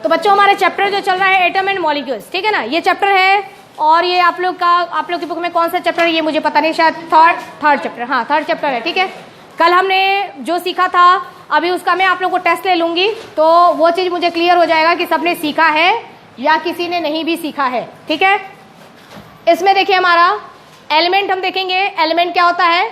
तो बच्चों हमारा चैप्टर जो चल रहा है एटम एंड मॉलिक्यूल्स, ठीक है ना, ये चैप्टर है। और ये आप लोग की बुक में कौन सा चैप्टर है ये मुझे पता नहीं, शायद थर्ड चैप्टर, हाँ थर्ड चैप्टर है, ठीक है। कल हमने जो सीखा था अभी उसका मैं आप लोग को टेस्ट ले लूँगी, तो वो चीज़ मुझे क्लियर हो जाएगा कि सबने सीखा है या किसी ने नहीं भी सीखा है, ठीक है। इसमें देखिए हमारा एलिमेंट हम देखेंगे, एलिमेंट क्या होता है,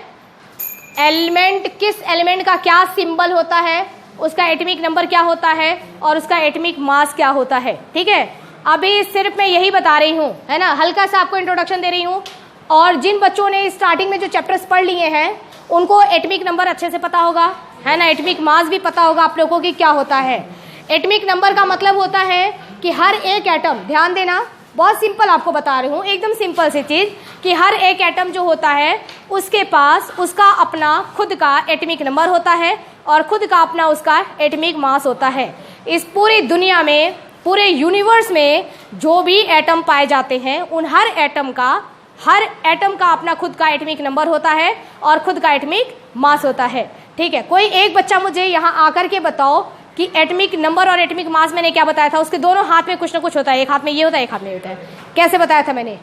एलिमेंट किस एलिमेंट का क्या सिंबल होता है, उसका एटॉमिक नंबर क्या होता है और उसका एटॉमिक मास क्या होता है, ठीक है। अभी सिर्फ मैं यही बता रही हूँ, है ना, हल्का सा आपको इंट्रोडक्शन दे रही हूँ। और जिन बच्चों ने स्टार्टिंग में जो चैप्टर्स पढ़ लिए हैं उनको एटॉमिक नंबर अच्छे से पता होगा, है ना, एटॉमिक मास भी पता होगा आप लोगों की क्या होता है। एटॉमिक नंबर का मतलब होता है कि हर एक एटम, ध्यान देना, बहुत सिंपल आपको बता रही हूँ, एकदम सिंपल सी चीज़, कि हर एक एटम जो होता है उसके पास उसका अपना खुद का एटॉमिक नंबर होता है और खुद का अपना उसका एटॉमिक मास होता है। इस पूरी दुनिया में, पूरे यूनिवर्स में जो भी एटम पाए जाते हैं उन हर एटम का अपना खुद का एटॉमिक नंबर होता है और खुद का एटॉमिक मास होता है, ठीक है। कोई एक बच्चा मुझे यहाँ आकर के बताओ कि एटॉमिक नंबर और एटॉमिक मास मैंने क्या बताया था, उसके दोनों हाथ में कुछ ना कुछ होता है, एक हाथ में ये होता है एक हाथ में ये होता है, कैसे बताया था मैंने,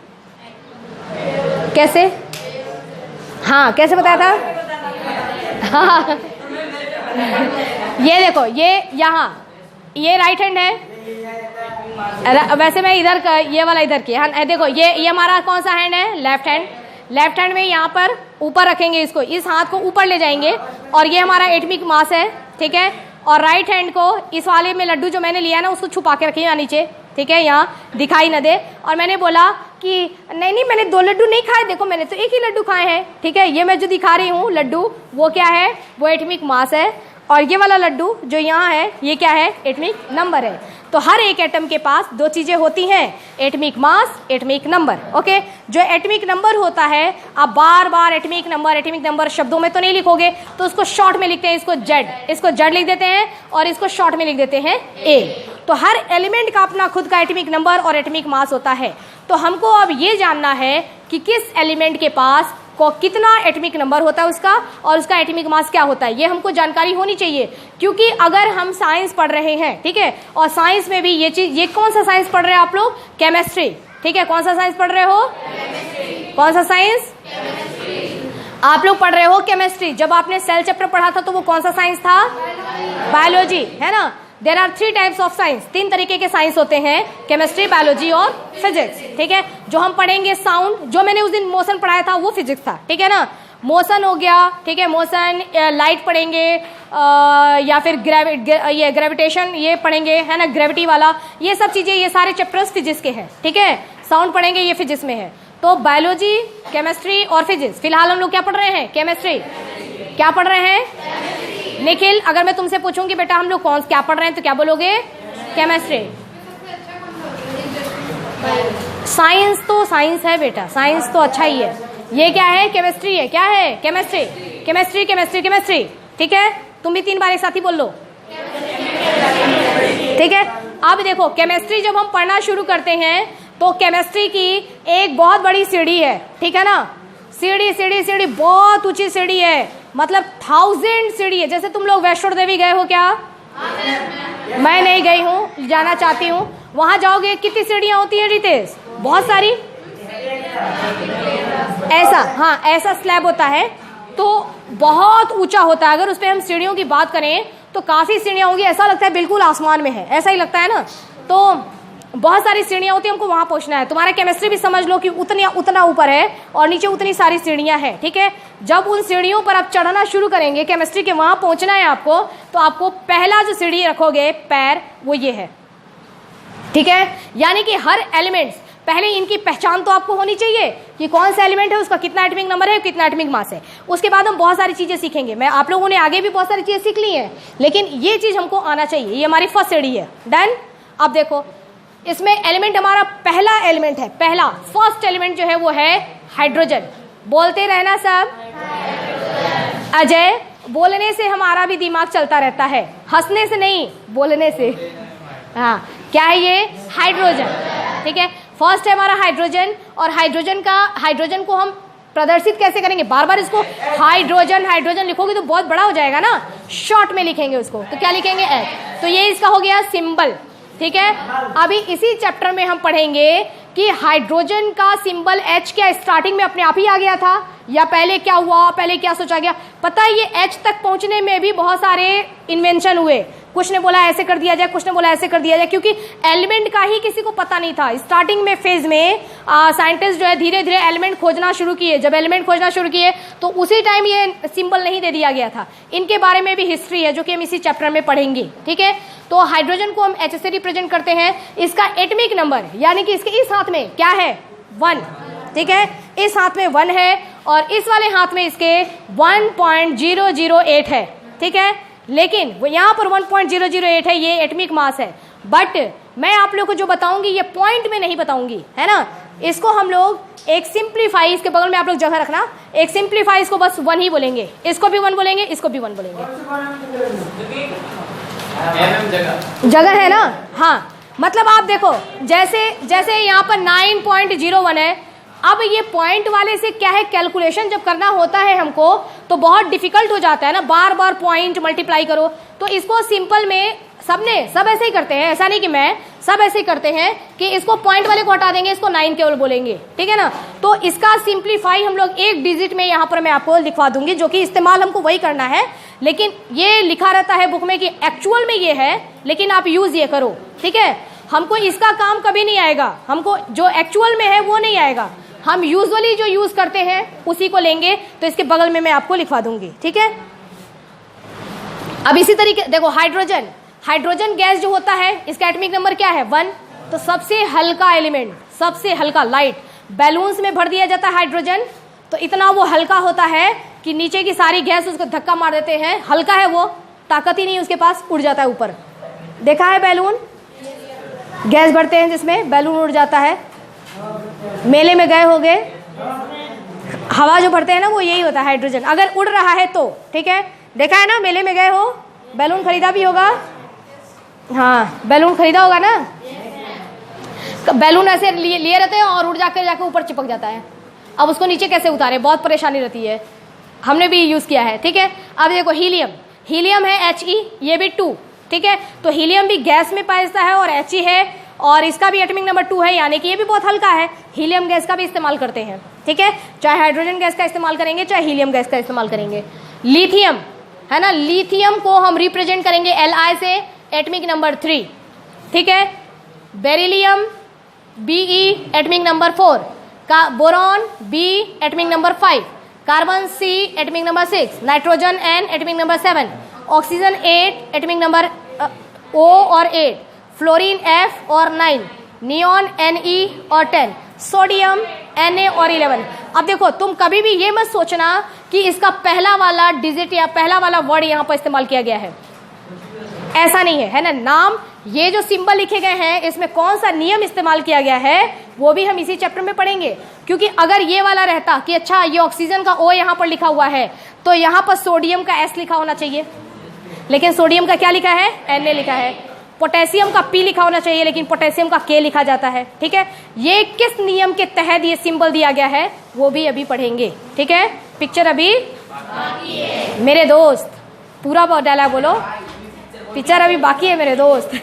कैसे, हाँ कैसे बताया था, हाँ ये देखो, ये यहाँ ये राइट हैंड है, वैसे मैं इधर का, ये वाला इधर की, हाँ देखो ये हमारा कौन सा हैंड है, लेफ्ट हैंड। लेफ्ट हैंड में यहाँ पर ऊपर रखेंगे इसको, इस हाथ को ऊपर ले जाएंगे और ये हमारा एटॉमिक मास है, ठीक है। और राइट हैंड को इस वाले में लड्डू जो मैंने लिया ना उसको छुपा के रखिए यहाँ नीचे, ठीक है, यहाँ दिखाई न दे। और मैंने बोला कि नहीं मैंने 2 लड्डू नहीं खाए, देखो मैंने तो एक ही लड्डू खाए हैं, ठीक है। ये मैं जो दिखा रही हूँ लड्डू वो क्या है, वो एटॉमिक मास है। और ये वाला लड्डू जो यहाँ है ये क्या है, एटॉमिक नंबर है। तो हर एक एटम के पास 2 चीजें होती हैं, atomic mass, atomic number, okay. जो एटॉमिक नंबर होता है, आप बार बार एटॉमिक नंबर शब्दों में तो नहीं लिखोगे, तो उसको शॉर्ट में लिखते हैं, इसको जेड लिख देते हैं और इसको शॉर्ट में लिख देते हैं ए। तो हर एलिमेंट का अपना खुद का एटॉमिक नंबर और एटॉमिक मास होता है। तो हमको अब ये जानना है कि किस एलिमेंट के पास को कितना एटॉमिक नंबर होता है उसका और उसका एटॉमिक मास क्या होता है, ये हमको जानकारी होनी चाहिए। क्योंकि अगर हम साइंस पढ़ रहे हैं, ठीक है, और साइंस में भी ये चीज, ये कौन सा साइंस पढ़ रहे हैं आप लोग, केमिस्ट्री, ठीक है, कौन सा साइंस पढ़ रहे हो, कौन सा साइंस, आप लोग पढ़ रहे हो केमिस्ट्री। जब आपने सेल चैप्टर पढ़ा था तो वो कौन सा साइंस था, बायोलॉजी, है ना। There are 3 types of science, 3 तरीके के साइंस होते हैं, केमिस्ट्री, बायोलॉजी और फिजिक्स, ठीक है। जो हम पढ़ेंगे साउंड, जो मैंने उस दिन मोशन पढ़ाया था वो फिजिक्स था, ठीक है ना, मोशन हो गया, ठीक है, मोशन, लाइट पढ़ेंगे या फिर ग्रेविटेशन ये पढ़ेंगे, है ना, ग्रेविटी वाला, ये सब चीजें, ये सारे चैप्टर्स फिजिक्स के हैं, ठीक है। साउंड पढ़ेंगे ये फिजिक्स में है। तो बायोलॉजी, केमिस्ट्री और फिजिक्स, फिलहाल हम लोग क्या पढ़ रहे हैं, केमिस्ट्री, क्या पढ़ रहे हैं निखिल। अगर मैं तुमसे पूछूंगी बेटा हम लोग क्या पढ़ रहे हैं तो क्या बोलोगे, केमिस्ट्री। साइंस तो साइंस है बेटा, साइंस तो अच्छा ही है। ये क्या है, केमिस्ट्री है, क्या है, केमिस्ट्री, केमिस्ट्री केमिस्ट्री केमिस्ट्री, ठीक है। तुम भी 3 बार एक साथ ही बोल लो, ठीक है। अब देखो केमिस्ट्री जब हम पढ़ना शुरू करते हैं तो केमिस्ट्री की एक बहुत बड़ी सीढ़ी है, ठीक है ना, सीढ़ी बहुत ऊंची सीढ़ी है, मतलब 1000 सीढ़ी है। जैसे तुम लोग वैष्णो देवी गए हो क्या, मैं नहीं गई हूँ, जाना चाहती हूँ। वहां जाओगे कितनी सीढ़ियां होती है रितेश, बहुत सारी, ऐसा, हाँ ऐसा स्लैब होता है, तो बहुत ऊंचा होता है। अगर उस पर हम सीढ़ियों की बात करें तो काफी सीढ़ियां होंगी, ऐसा लगता है बिल्कुल आसमान में है, ऐसा ही लगता है ना। तो बहुत सारी सीढ़ियां होती है, हमको वहां पहुंचना है। तुम्हारा केमिस्ट्री भी समझ लो कि उतना ऊपर है और नीचे उतनी सारी सीढ़ियां हैं, ठीक है। जब उन सीढ़ियों पर आप चढ़ना शुरू करेंगे, केमिस्ट्री के वहां पहुंचना है आपको, तो आपको पहला जो सीढ़ी रखोगे पैर, वो ये है, ठीक है। यानी कि हर एलिमेंट्स, पहले इनकी पहचान तो आपको होनी चाहिए कि कौन सा एलिमेंट है, उसका कितना एटॉमिक नंबर है, कितना एटॉमिक मास है। उसके बाद हम बहुत सारी चीजें सीखेंगे। मैं आप लोगों ने आगे भी बहुत सारी चीजें सीख ली हैं, लेकिन ये चीज हमको आना चाहिए। ये हमारी फर्स्ट सीढ़ी है, डन। अब देखो इसमें एलिमेंट, हमारा पहला एलिमेंट है, पहला फर्स्ट एलिमेंट जो है वो है हाइड्रोजन। बोलते रहना सब, अजय, बोलने से हमारा भी दिमाग चलता रहता है, हंसने से नहीं, बोलने से। हाँ, क्या है ये, हाइड्रोजन, ठीक है। फर्स्ट है हमारा हाइड्रोजन। और हाइड्रोजन को हम प्रदर्शित कैसे करेंगे, बार बार इसको हाइड्रोजन लिखोगे तो बहुत बड़ा हो जाएगा ना, शॉर्ट में लिखेंगे उसको, तो क्या लिखेंगे, एच। तो ये इसका हो गया सिंबल, ठीक है। अभी इसी चैप्टर में हम पढ़ेंगे कि हाइड्रोजन का सिंबल H क्या स्टार्टिंग में अपने आप ही आ गया था या पहले क्या हुआ, पहले क्या सोचा गया। पता है ये H तक पहुंचने में भी बहुत सारे इन्वेंशन हुए। कुछ ने बोला ऐसे कर दिया जाए, कुछ ने बोला ऐसे कर दिया जाए, क्योंकि एलिमेंट का ही किसी को पता नहीं था। स्टार्टिंग में फेज में साइंटिस्ट जो है धीरे धीरे एलिमेंट खोजना शुरू किए। जब एलिमेंट खोजना शुरू किए तो उसी टाइम ये सिंबल नहीं दे दिया गया था। इनके बारे में भी हिस्ट्री है जो कि हम इसी चैप्टर में पढ़ेंगे, ठीक है। तो हाइड्रोजन को हम H से रिप्रेजेंट करते हैं। इसका एटॉमिक नंबर यानी कि इसके इस हाथ में क्या है 1, ठीक है, इस हाथ में 1 है और इस वाले हाथ में इसके 1.008 है, ठीक है। लेकिन वो यहाँ पर 1.008 है, ये एटॉमिक मास है। बट मैं आप लोगों को जो बताऊंगी ये पॉइंट में नहीं बताऊंगी, है ना। इसको हम लोग एक सिंप्लीफाई, इसके बगल में आप लोग जगह रखना, एक सिंप्लीफाई इसको बस 1 ही बोलेंगे, इसको भी 1 बोलेंगे, इसको भी 1 बोलेंगे। जगह है ना, हाँ। मतलब आप देखो जैसे जैसे यहाँ पर 9.01 है। अब ये पॉइंट वाले से क्या है, कैलकुलेशन जब करना होता है हमको तो बहुत डिफिकल्ट हो जाता है ना, बार बार पॉइंट मल्टीप्लाई करो। तो इसको सिंपल में सब ऐसे ही करते हैं, ऐसा नहीं कि मैं, सब ऐसे ही करते हैं कि इसको पॉइंट वाले को हटा देंगे, इसको 9 केवल बोलेंगे, ठीक है ना। तो इसका सिंप्लीफाई हम लोग एक डिजिट में यहाँ पर मैं आपको लिखवा दूंगी, जो कि इस्तेमाल हमको वही करना है। लेकिन ये लिखा रहता है बुक में कि एक्चुअल में ये है, लेकिन आप यूज ये करो, ठीक है। हमको इसका काम कभी नहीं आएगा, हमको जो एक्चुअल में है वो नहीं आएगा, हम यूजुअली जो यूज करते हैं उसी को लेंगे। तो इसके बगल में मैं आपको लिखवा दूंगी, ठीक है। अब इसी तरीके देखो हाइड्रोजन गैस जो होता है इसका एटॉमिक नंबर क्या है 1। तो सबसे हल्का एलिमेंट, सबसे हल्का लाइट, बैलून्स में भर दिया जाता है हाइड्रोजन। तो इतना वो हल्का होता है कि नीचे की सारी गैस उसको धक्का मार देते हैं। हल्का है वो, ताकत ही नहीं उसके पास, उड़ जाता है ऊपर। देखा है बैलून, गैस भरते हैं जिसमें बैलून उड़ जाता है। मेले में गए होंगे, हवा जो भरते हैं ना वो यही होता है हाइड्रोजन, अगर उड़ रहा है तो, ठीक है। देखा है ना, मेले में गए हो, बैलून खरीदा भी होगा, हाँ बैलून खरीदा होगा ना। बैलून ऐसे लिए रहते हैं और उड़ जाके ऊपर चिपक जाता है। अब उसको नीचे कैसे उतारे, बहुत परेशानी रहती है, हमने भी यूज किया है, ठीक है। अब देखो हीलियम है He, ये भी 2, ठीक है। तो हीलियम भी गैस में पाया जाता है और He है, और इसका भी एटॉमिक नंबर 2 है, यानी कि ये भी बहुत हल्का है। हीलियम गैस का भी इस्तेमाल करते हैं, ठीक है। चाहे हाइड्रोजन गैस का इस्तेमाल करेंगे, चाहे हीलियम गैस का इस्तेमाल करेंगे। लिथियम है ना, लिथियम को हम रिप्रेजेंट करेंगे Li से, एटॉमिक नंबर 3, ठीक है। बेरिलियम Be, एटॉमिक नंबर 4, का boron B, atomic number 5, carbon C, atomic number 6, nitrogen N, atomic number 7, oxygen 8, atomic number O और 8, फ्लोरीन F और 9, नियॉन Ne और 10, सोडियम Na और 11। अब देखो तुम कभी भी ये मत सोचना कि इसका पहला वाला डिजिट या पहला वाला वर्ड यहाँ पर इस्तेमाल किया गया है, ऐसा नहीं है ना। नाम, ये जो सिंबल लिखे गए हैं इसमें कौन सा नियम इस्तेमाल किया गया है वो भी हम इसी चैप्टर में पढ़ेंगे। क्योंकि अगर ये वाला रहता कि अच्छा ये ऑक्सीजन का O यहाँ पर लिखा हुआ है तो यहाँ पर सोडियम का S लिखा होना चाहिए, लेकिन सोडियम का क्या लिखा है, Na लिखा है। पोटेशियम का P लिखा होना चाहिए, लेकिन पोटेशियम का K लिखा जाता है, ठीक है। ये किस नियम के तहत ये सिंबल दिया गया है वो भी अभी पढ़ेंगे, ठीक है। पिक्चर अभी मेरे दोस्त, पूरा डायलॉग बोलो, पिक्चर अभी बाकी है मेरे दोस्त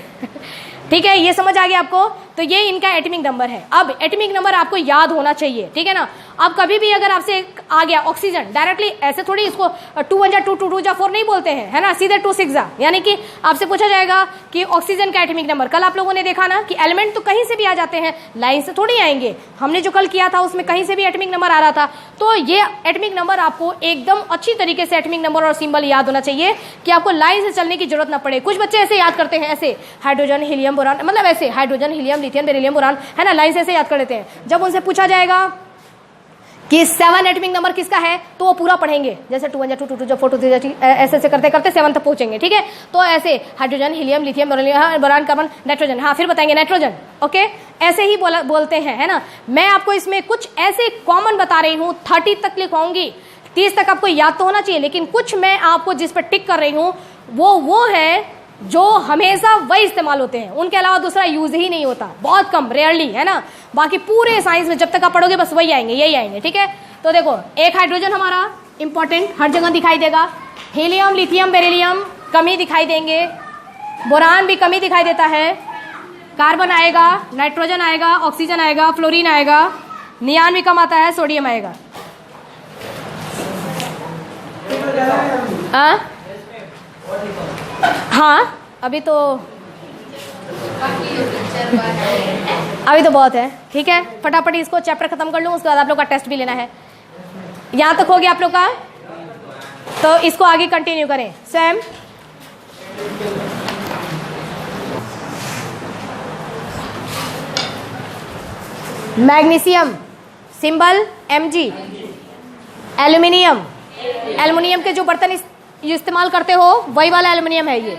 ठीक है, ये समझ आ गया आपको। तो ये इनका एटॉमिक नंबर है। अब एटॉमिक नंबर आपको याद होना चाहिए, ठीक है ना। अब कभी भी अगर आपसे आ गया ऑक्सीजन, डायरेक्टली ऐसे थोड़ी इसको 2 1 2 2 2 4 नहीं बोलते हैं, है ना, सीधे 2 6 यानी कि आपसे पूछा जाएगा कि ऑक्सीजन का एटॉमिक नंबर। कल आप लोगों ने देखा ना कि एलिमेंट तो कहीं से भी आ जाते हैं, लाइन से थोड़ी आएंगे। हमने जो कल किया था उसमें कहीं से भी एटॉमिक नंबर आ रहा था। तो ये एटॉमिक नंबर आपको एकदम अच्छी तरीके से एटॉमिक नंबर और सिंबल याद होना चाहिए कि आपको लाइन से चलने की जरूरत ना पड़े। कुछ बच्चे ऐसे याद करते हैं, ऐसे हाइड्रोजन हीलियम बोरान, मतलब ऐसे hydrogen helium lithium beryllium boron, है ना, लाइन से ऐसे याद कर लेते हैं। जब उनसे पूछा जाएगा कि 7 एटॉमिक नंबर किसका है तो वो पूरा पढ़ेंगे, जैसे 2 1 2 2 4 2 3 ऐसे करते करते 7 तक पहुंचेंगे, ठीक है। तो ऐसे hydrogen helium lithium boron carbon nitrogen, हाँ फिर बताएंगे नाइट्रोजन, ओके, ऐसे ही बोलते हैं, है ना। मैं आपको इसमें कुछ ऐसे कॉमन बता रही हूँ, 30 तक लिखवाऊंगी, 30 तक आपको याद तो होना चाहिए, लेकिन कुछ मैं आपको जिस पर टिक कर रही हूँ वो है जो हमेशा वही इस्तेमाल होते हैं, उनके अलावा दूसरा यूज ही नहीं होता, बहुत कम, रेयरली, है ना। बाकी पूरे साइंस में जब तक आप पढ़ोगे बस वही आएंगे, यही आएंगे, ठीक है। तो देखो एक हाइड्रोजन हमारा इंपॉर्टेंट हर जगह दिखाई देगा, हीलियम लिथियम बेरिलियम कमी दिखाई देंगे, बोरान भी कमी दिखाई देता है, कार्बन आएगा, नाइट्रोजन आएगा, ऑक्सीजन आएगा, फ्लोरीन आएगा, नियान भी कम आता है, सोडियम आएगा। हाँ अभी तो बहुत है। ठीक है, फटाफट इसको चैप्टर खत्म कर लूँ, उसके बाद आप लोग का टेस्ट भी लेना है। यहाँ तक हो गया आप लोग का, तो इसको आगे कंटिन्यू करें। Sam magnesium symbol Mg, aluminium, aluminium के जो बर्तन इस्तेमाल करते हो वही वाला एल्युमिनियम है ये,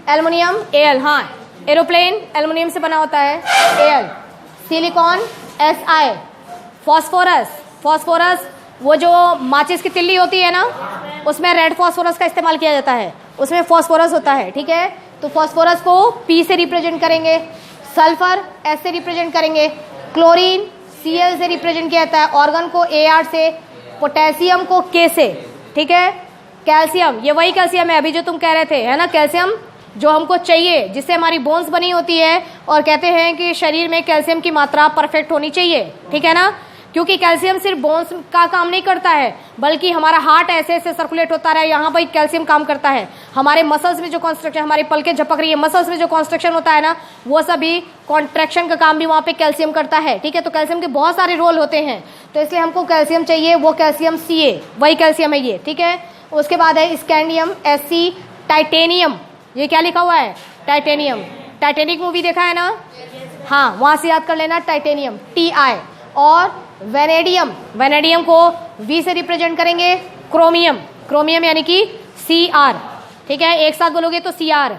एल्युमिनियम Al। हाँ, एरोप्लेन एल्युमिनियम से बना होता है, Al। सिलिकॉन Si, फास्फोरस वो जो माचिस की तिल्ली होती है ना, उसमें रेड फास्फोरस का इस्तेमाल किया जाता है, उसमें फास्फोरस होता है। ठीक है, तो फास्फोरस को P से रिप्रेजेंट करेंगे, सल्फर S से रिप्रेजेंट करेंगे, क्लोरीन Cl से रिप्रेजेंट किया जाता है, ऑर्गन को Ar से, पोटेशियम को K से। ठीक है, कैल्शियम, ये वही कैल्शियम है अभी जो तुम कह रहे थे, है ना, कैल्शियम जो हमको चाहिए, जिससे हमारी बोन्स बनी होती है, और कहते हैं कि शरीर में कैल्शियम की मात्रा परफेक्ट होनी चाहिए। ठीक है ना, क्योंकि कैल्शियम सिर्फ बोन्स का काम नहीं करता है, बल्कि हमारा हार्ट ऐसे ऐसे सर्कुलेट होता है, यहाँ पर कैल्शियम काम करता है। हमारे मसल्स में जो कॉन्स्ट्रक्शन, हमारी पलकें झपक रही है, मसल्स में जो कॉन्स्ट्रक्शन होता है ना, वो सभी कॉन्ट्रैक्शन का काम भी वहाँ पे कैल्शियम करता है। ठीक है, तो कैल्शियम के बहुत सारे रोल होते हैं, तो इसलिए हमको कैल्शियम चाहिए, वो कैल्शियम Ca, वही कैल्शियम है ये। ठीक है, उसके बाद है स्कैंडियम Sc, टाइटेनियम, ये क्या लिखा हुआ है, टाइटेनियम। टाइटेनिक मूवी देखा है ना, हाँ, वहाँ से याद कर लेना, टाइटेनियम Ti। और वेनेडियम, वेनेडियम को V से रिप्रेजेंट करेंगे, क्रोमियम, क्रोमियम यानी कि Cr। ठीक है, एक साथ बोलोगे तो Cr,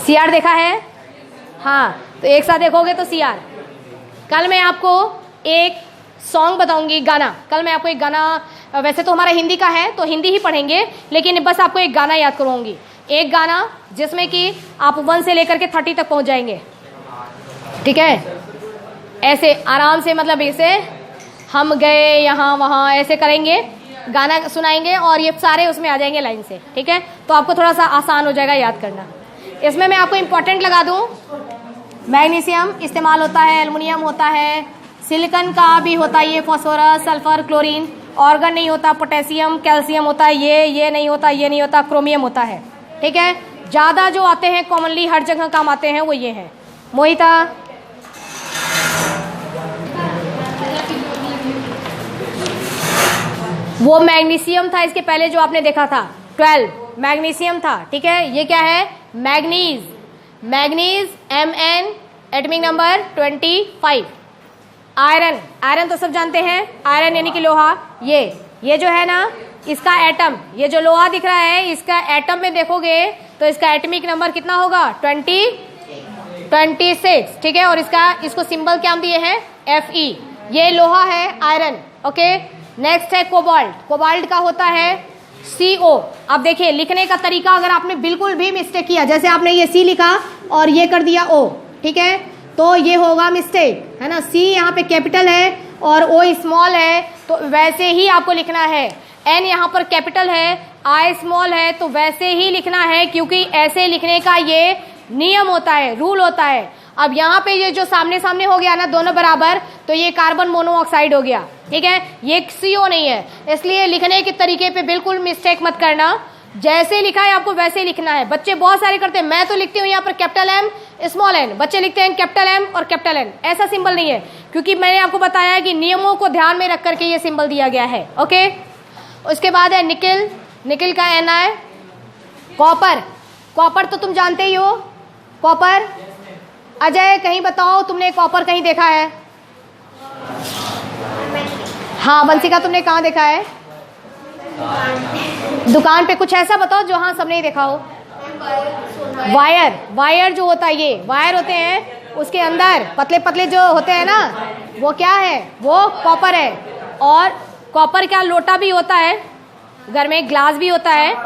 Cr देखा है, हाँ, तो एक साथ देखोगे तो Cr। कल मैं आपको एक सॉन्ग बताऊंगी, गाना। कल मैं आपको एक गाना, वैसे तो हमारा हिंदी का है तो हिंदी ही पढ़ेंगे, लेकिन बस आपको एक गाना याद करवाऊंगी, एक गाना जिसमें कि आप 1 से लेकर के 30 तक पहुंच जाएंगे। ठीक है, ऐसे आराम से, मतलब ऐसे हम गए यहाँ वहाँ ऐसे करेंगे, गाना सुनाएंगे और ये सारे उसमें आ जाएंगे लाइन से। ठीक है, तो आपको थोड़ा सा आसान हो जाएगा याद करना। इसमें मैं आपको इम्पोर्टेंट लगा दूँ, मैग्नीशियम इस्तेमाल होता है, एल्युमिनियम होता है, सिलिकॉन का भी होता है, ये फास्फोरस, सल्फर, क्लोरीन, ऑर्गन नहीं होता, पोटेशियम, कैल्शियम होता है, ये नहीं होता, ये नहीं होता, क्रोमियम होता है। ठीक है, ज़्यादा जो आते हैं कॉमनली हर जगह काम आते हैं वो ये हैं। मोहिता, वो मैग्नीशियम था इसके पहले जो आपने देखा था, 12 मैग्नीशियम था। ठीक है, ये क्या है, manganese, manganese Mn, atomic number 25। Iron, iron तो सब जानते हैं, आयरन यानी कि लोहा। ये जो है ना, इसका एटम, ये जो लोहा दिख रहा है, इसका एटम में देखोगे तो इसका एटॉमिक नंबर कितना होगा, 26। ठीक है, और इसको सिंबल क्या दिए हैं, Fe। ये लोहा है, आयरन। ओके, नेक्स्ट है कोबाल्ट, कोबाल्ट का होता है CO। अब देखिए लिखने का तरीका, अगर आपने बिल्कुल भी मिस्टेक किया, जैसे आपने ये C लिखा और ये कर दिया O, ठीक है, तो ये होगा मिस्टेक, है ना। C यहाँ पे कैपिटल है और O स्मॉल है, तो वैसे ही आपको लिखना है। N यहाँ पर कैपिटल है, I स्मॉल है, तो वैसे ही लिखना है, क्योंकि ऐसे लिखने का ये नियम होता है, रूल होता है। अब यहाँ पे ये जो सामने सामने हो गया ना, दोनों बराबर, तो ये कार्बन मोनोऑक्साइड हो गया। ठीक है, ये CO नहीं है, इसलिए लिखने के तरीके पे बिल्कुल मिस्टेक मत करना, जैसे लिखा है आपको वैसे ही लिखना है। बच्चे बहुत सारे करते हैं, मैं तो लिखती हूँ यहाँ पर कैपिटल M स्मॉल n, बच्चे लिखते हैं कैपिटल M और कैपिटल N, ऐसा सिंबल नहीं है, क्योंकि मैंने आपको बताया है कि नियमों को ध्यान में रख करके ये सिंबल दिया गया है। ओके, उसके बाद है निकिल, निकिल का Na। कॉपर, कॉपर तो तुम जानते ही हो, कॉपर। अजय कहीं बताओ, तुमने कॉपर कहीं देखा है? हाँ, वंशिका तुमने कहाँ देखा है? दुकान पे। कुछ ऐसा बताओ जो हाँ सबने देखा हो। वायर, वायर जो होता है, ये वायर होते हैं, उसके अंदर पतले पतले जो होते हैं ना, वो क्या है, वो कॉपर है। और कॉपर का लोटा भी होता है, घर में ग्लास भी होता है,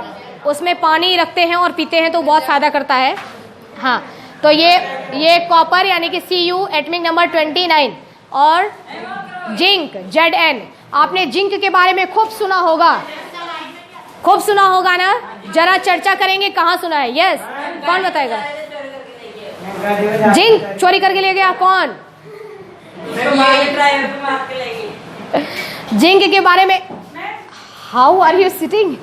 उसमें पानी रखते हैं और पीते हैं तो बहुत फायदा करता है। हाँ, तो ये कॉपर यानी कि Cu, एटॉमिक नंबर 29। और जिंक, Zn, आपने जिंक के बारे में खूब सुना होगा, खूब सुना होगा ना, जरा चर्चा करेंगे, कहाँ सुना है? यस, कौन बताएगा? जिंक चोरी करके ले गया कौन? जिंक के बारे में how are you sitting?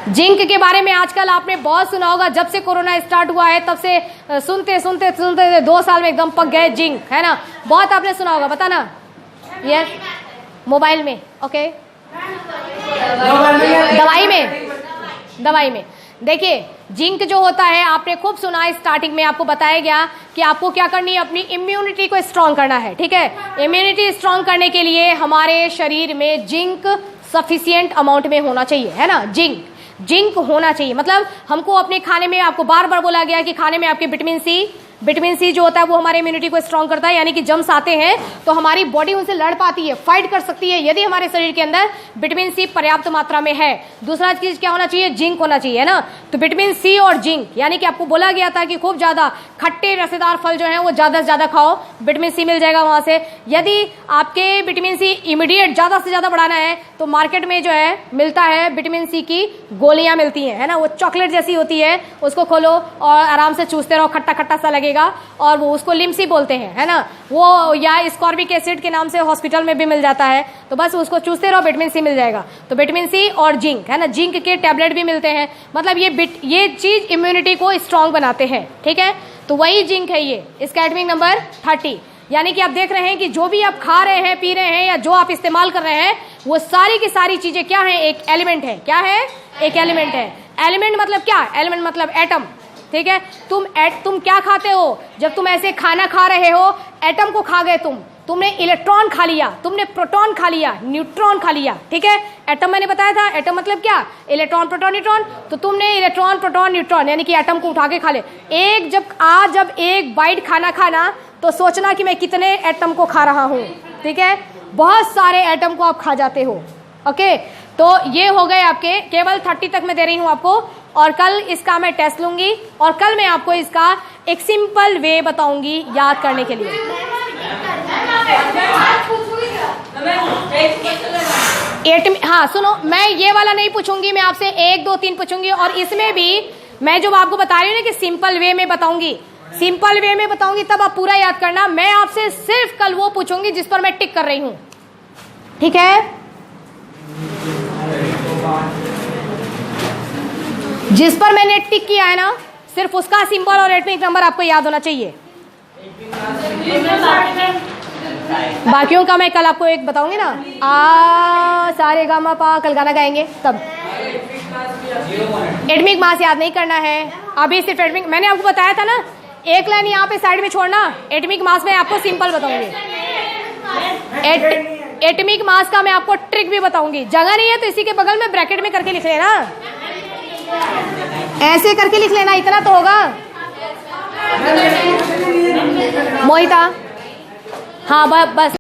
Zinc के बारे में आजकल आपने बहुत सुना होगा, जब से कोरोना स्टार्ट हुआ है तब से सुनते सुनते सुनते 2 साल में एकदम पक गए जिंक, है ना? बहुत आपने सुना होगा, पता ना? यस, मोबाइल में, ओके, दवाई में देखिए जिंक जो होता है आपने खूब सुना है, स्टार्टिंग में आपको बताया गया कि आपको क्या करनी है, अपनी इम्यूनिटी को स्ट्रांग करना है, ठीक है? इम्यूनिटी स्ट्रांग करने के लिए हमारे शरीर में जिंक सफिशिएंट अमाउंट में होना चाहिए, है ना? जिंक होना चाहिए, मतलब हमको अपने खाने में, आपको बार बार बोला गया कि खाने में आपके विटामिन सी जो होता है वो हमारे इम्यूनिटी को स्ट्रांग करता है, यानी कि जम्स आते हैं तो हमारी बॉडी उनसे लड़ पाती है, फाइट कर सकती है यदि हमारे शरीर के अंदर विटामिन सी पर्याप्त मात्रा में है। दूसरा चीज क्या होना चाहिए? जिंक होना चाहिए, है ना? तो विटामिन सी और जिंक, यानी कि आपको बोला गया था कि खूब ज्यादा खट्टे रसेदार फल जो है वो ज्यादा से ज्यादा खाओ, विटामिन सी मिल जाएगा वहां से। यदि आपके विटामिन सी इमीडिएट ज्यादा से ज्यादा बढ़ाना है तो मार्केट में जो है मिलता है विटामिन सी की गोलियां मिलती हैं, है ना? वो चॉकलेट जैसी होती है, उसको खोलो और आराम से चूसते रहो, खट्टा खट्टा सा लगेगा, और वो उसको लिम्सी बोलते हैं, है ना? वो या स्कॉर्बिक एसिड के नाम से हॉस्पिटल में भी मिल जाता है, तो बस उसको चूसते रहो, विटामिन सी मिल जाएगा। तो विटामिन सी और जिंक, है ना? जिंक के टैबलेट भी मिलते हैं, मतलब ये चीज इम्यूनिटी को स्ट्रांग बनाते हैं, ठीक है? तो वही जिंक है ये, इसका एटॉमिक नंबर 30। यानी कि आप देख रहे हैं कि जो भी आप खा रहे हैं, पी रहे हैं, या जो आप इस्तेमाल कर रहे हैं, वो सारी की सारी चीजें क्या है? एक एलिमेंट है। क्या है? एक एलिमेंट है। एलिमेंट मतलब क्या? एलिमेंट मतलब एटम, ठीक है? तुम क्या खाते हो? जब तुम ऐसे खाना खा रहे हो, एटम को खा गए तुमने इलेक्ट्रॉन खा लिया, तुमने प्रोटॉन खा लिया, न्यूट्रॉन खा लिया, ठीक है? एटम मैंने बताया था, एटम मतलब क्या? Electron proton neutron. तो तुमने इलेक्ट्रॉन प्रोटॉन न्यूट्रॉन यानी कि एटम को उठा के खा ले। जब एक बाइट खाना खाना तो सोचना कि मैं कितने एटम को खा रहा हूं, ठीक है? बहुत सारे एटम को आप खा जाते हो, ओके? तो ये हो गए आपके, केवल 30 तक मैं दे रही हूं आपको, और कल इसका मैं टेस्ट लूंगी, और कल मैं आपको इसका एक सिंपल वे बताऊंगी याद करने के लिए। हाँ सुनो, मैं ये वाला नहीं पूछूंगी, मैं आपसे 1 2 3 पूछूंगी, और इसमें भी मैं जो आपको बता रही हूँ ना कि सिंपल वे में बताऊंगी, सिंपल वे में बताऊंगी, तब आप पूरा याद करना। मैं आपसे सिर्फ कल वो पूछूंगी जिस पर मैं टिक कर रही हूँ, ठीक है? जिस पर मैंने टिक किया है ना, सिर्फ उसका सिंबल और एटॉमिक नंबर आपको याद होना चाहिए। बाकियों का मैं कल आपको एक बताऊंगी ना, सारे गामा पा, कल गाना गाएंगे तब। एटॉमिक मास याद नहीं करना है अभी, सिर्फ एटॉमिक, मैंने आपको बताया था ना, एक लाइन यहाँ पे साइड में छोड़ना। एटॉमिक मास में आपको सिंपल बताऊंगी, एटॉमिक मास का मैं आपको ट्रिक भी बताऊंगी। जगह नहीं है तो इसी के बगल में ब्रैकेट में करके लिख लेना, ऐसे करके लिख लेना, इतना तो होगा। मोहिता, हाँ बस